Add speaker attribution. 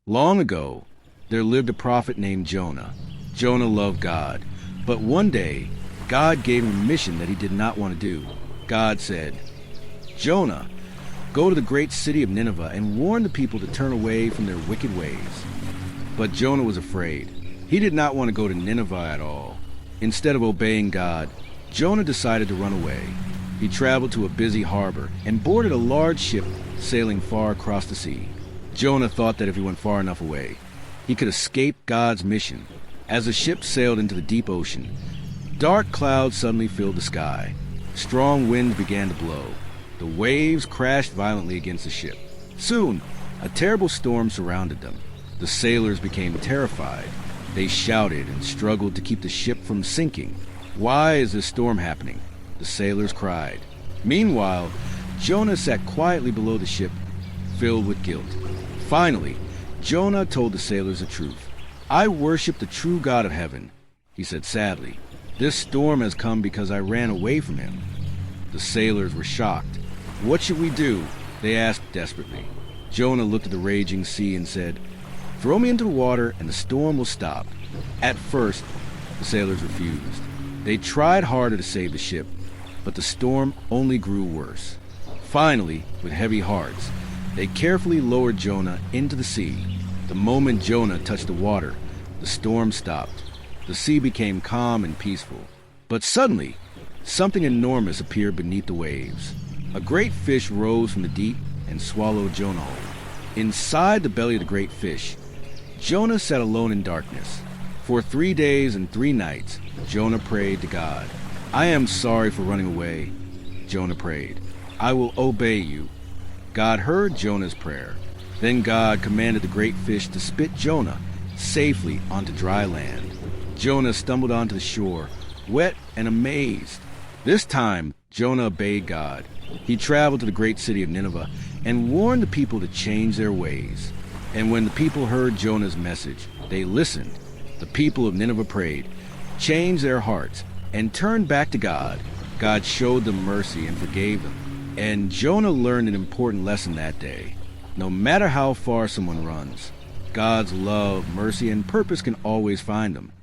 Speaker 1: Long ago, there lived a prophet named Jonah. Jonah loved God, but one day, God gave him a mission that he did not want to do. God said, "Jonah, go to the great city of Nineveh and warn the people to turn away from their wicked ways." But Jonah was afraid. He did not want to go to Nineveh at all. Instead of obeying God, Jonah decided to run away. He traveled to a busy harbor and boarded a large ship sailing far across the sea. Jonah thought that if he went far enough away, he could escape God's mission. As the ship sailed into the deep ocean, dark clouds suddenly filled the sky. Strong winds began to blow. The waves crashed violently against the ship. Soon, a terrible storm surrounded them. The sailors became terrified. They shouted and struggled to keep the ship from sinking. "Why is this storm happening?" the sailors cried. Meanwhile, Jonah sat quietly below the ship, filled with guilt. Finally, Jonah told the sailors the truth. "I worship the true God of heaven," he said sadly. "This storm has come because I ran away from him." The sailors were shocked. "What should we do?" they asked desperately. Jonah looked at the raging sea and said, "Throw me into the water and the storm will stop." At first, the sailors refused. They tried harder to save the ship, but the storm only grew worse. Finally, with heavy hearts, they carefully lowered Jonah into the sea. The moment Jonah touched the water, the storm stopped. The sea became calm and peaceful. But suddenly, something enormous appeared beneath the waves. A great fish rose from the deep and swallowed Jonah whole. Inside the belly of the great fish, Jonah sat alone in darkness. For 3 days and 3 nights, Jonah prayed to God. "I am sorry for running away," Jonah prayed. "I will obey you." God heard Jonah's prayer. Then God commanded the great fish to spit Jonah safely onto dry land. Jonah stumbled onto the shore, wet and amazed. This time, Jonah obeyed God. He traveled to the great city of Nineveh and warned the people to change their ways. And when the people heard Jonah's message, they listened. The people of Nineveh prayed, changed their hearts, and turned back to God. God showed them mercy and forgave them. And Jonah learned an important lesson that day. No matter how far someone runs, God's love, mercy, and purpose can always find them.